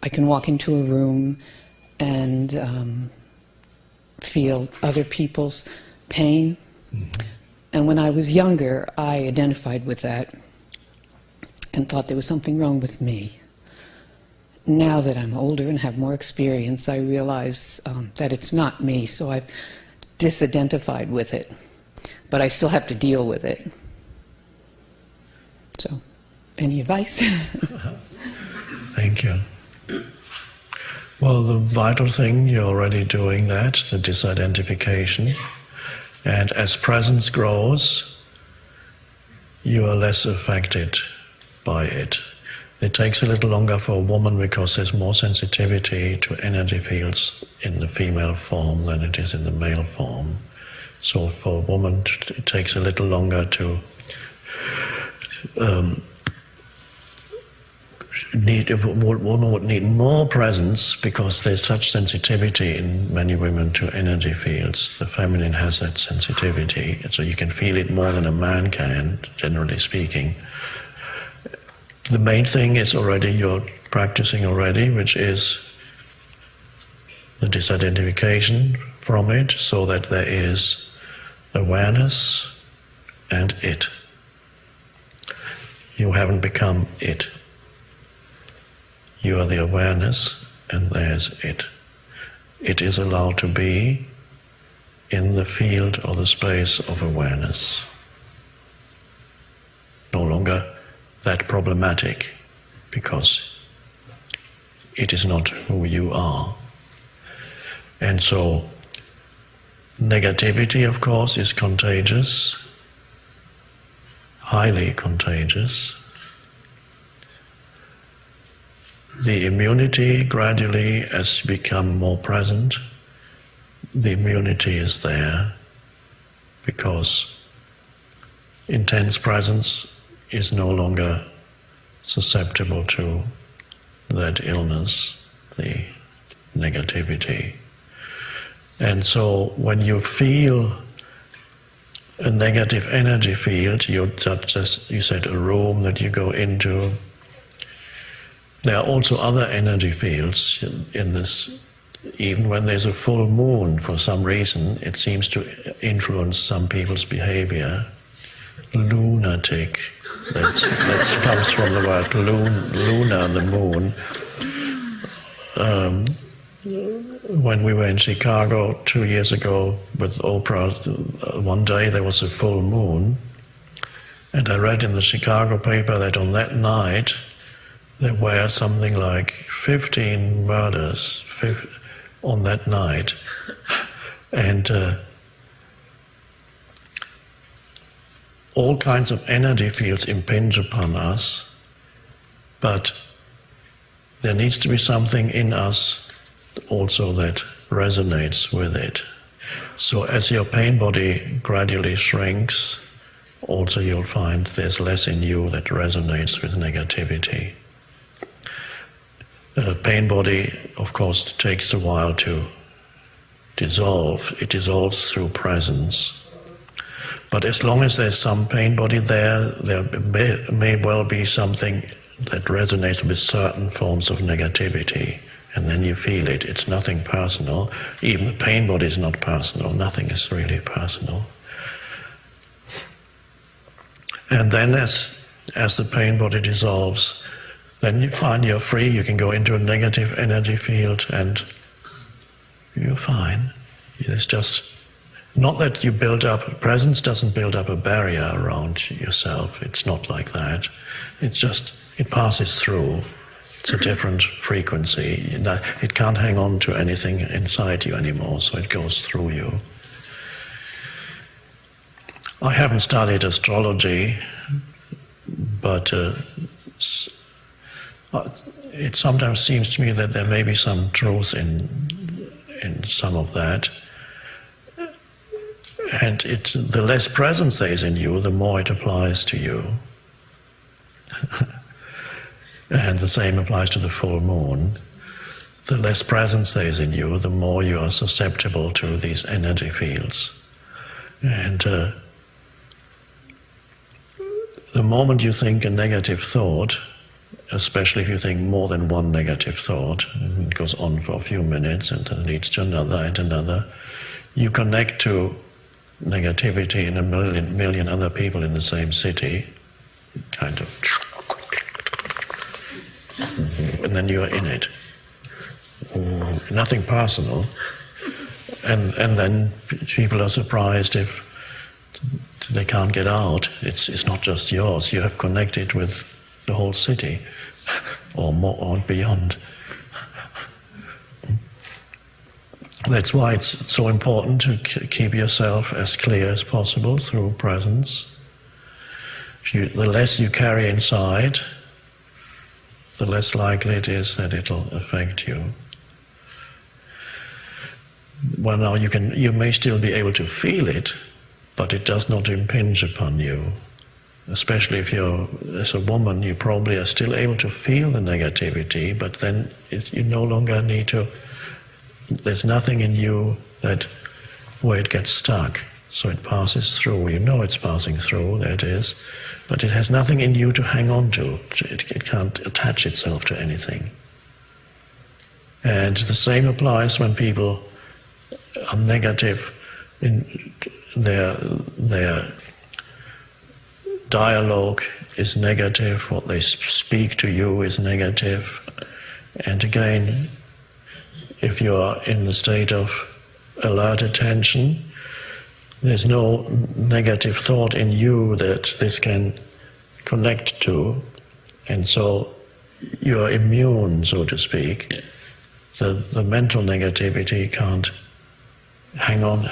I can walk into a room and feel other people's pain. And when I was younger, I identified with that and thought there was something wrong with me. Now that I'm older and have more experience, I realize that it's not me, so I've disidentified with it. But I still have to deal with it. So, any advice? Thank you. Well, the vital thing, you're already doing that, the disidentification. And as presence grows, you are less affected by it. It takes a little longer for a woman because there's more sensitivity to energy fields in the female form than it is in the male form. So for a woman, it takes a little longer to woman would need more presence because there's such sensitivity in many women to energy fields. The feminine has that sensitivity, so you can feel it more than a man can, generally speaking. The main thing is already, you're practicing already, which is the disidentification from it, so that there is awareness and it. You haven't become it. You are the awareness and there's it. It is allowed to be in the field or the space of awareness. No longer that problematic, because it is not who you are. And so negativity, of course, is contagious, highly contagious. The immunity gradually, as you become more present, the immunity is there because intense presence is no longer susceptible to that illness, the negativity. And so when you feel a negative energy field, you said a room that you go into, there are also other energy fields in this. Even when there's a full moon, for some reason, it seems to influence some people's behavior. Lunatic, that comes from the word lunar, the moon. When we were in Chicago 2 years ago with Oprah, one day there was a full moon, and I read in the Chicago paper that on that night there were something like 15 murders on that night, and all kinds of energy fields impinge upon us, but there needs to be something in us also that resonates with it. So as your pain body gradually shrinks, also you'll find there's less in you that resonates with negativity. Pain body, of course, takes a while to dissolve. It dissolves through presence. But as long as there's some pain body there, there may well be something that resonates with certain forms of negativity. And then you feel it. It's nothing personal. Even the pain body is not personal. Nothing is really personal. And then as the pain body dissolves, then you find you're free. You can go into a negative energy field and you're fine. It's just not that you build up, presence doesn't build up a barrier around yourself. It's not like that. It's just, it passes through. It's a different frequency. It can't hang on to anything inside you anymore, so it goes through you. I haven't studied astrology, but it sometimes seems to me that there may be some truth in some of that. And the less presence there is in you, the more it applies to you. And the same applies to the full moon. The less presence there is in you, the more you are susceptible to these energy fields. And the moment you think a negative thought, especially if you think more than one negative thought, and it goes on for a few minutes and then leads to another and another, you connect to negativity in a million other people in the same city, kind of, and then you're in it. Nothing personal. And then people are surprised if they can't get out. It's not just yours. You have connected with the whole city, or more, or beyond. That's why it's so important to keep yourself as clear as possible through presence. The less you carry inside, the less likely it is that it'll affect you. Well, now you may still be able to feel it, but it does not impinge upon you. Especially if you're, as a woman, you probably are still able to feel the negativity, but then you no longer need to, there's nothing in you where it gets stuck. So it passes through. You know it's passing through, there it is, but it has nothing in you to hang on to. It can't attach itself to anything. And the same applies when people are negative in their dialogue is negative, what they speak to you is negative. And again, if you are in the state of alert attention, there's no negative thought in you that this can connect to, and so you're immune, so to speak. The mental negativity can't hang on,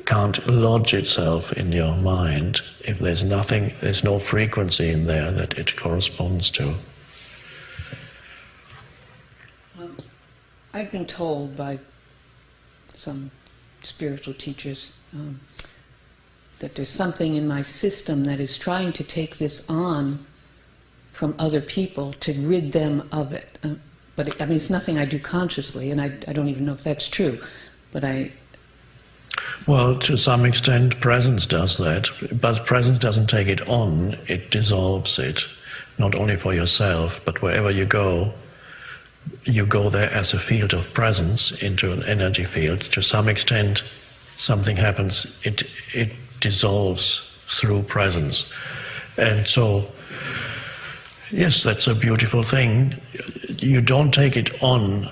can't lodge itself in your mind if there's no frequency in there that it corresponds to. I've been told by some spiritual teachers that there's something in my system that is trying to take this on from other people to rid them of it. But it's nothing I do consciously, and I don't even know if that's true. But Well, to some extent, presence does that. But presence doesn't take it on, it dissolves it. Not only for yourself, but wherever you go there as a field of presence into an energy field. To some extent, something happens, it dissolves through presence. And so, yes, that's a beautiful thing. You don't take it on,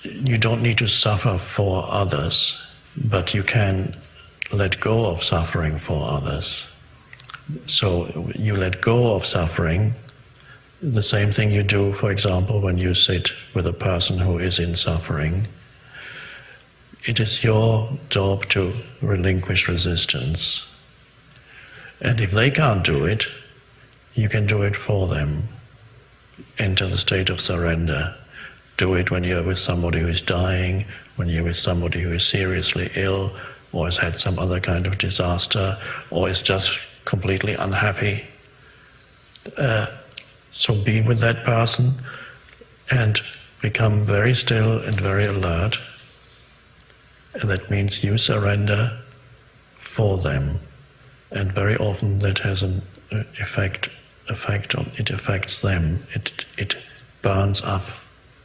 you don't need to suffer for others, but you can let go of suffering for others. So you let go of suffering, the same thing you do, for example, when you sit with a person who is in suffering. It is your job to relinquish resistance. And if they can't do it, you can do it for them. Enter the state of surrender. Do it when you're with somebody who is dying, when you're with somebody who is seriously ill, or has had some other kind of disaster, or is just completely unhappy. So be with that person and become very still and very alert. And that means you surrender for them. And very often that has an effect on, it affects them. It burns up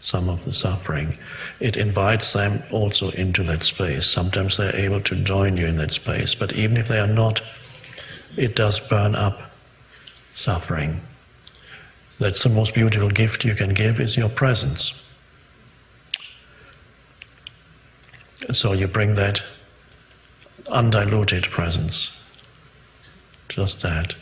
some of the suffering. It invites them also into that space. Sometimes they're able to join you in that space, but even if they are not, it does burn up suffering. That's the most beautiful gift you can give, is your presence. So you bring that undiluted presence, just that.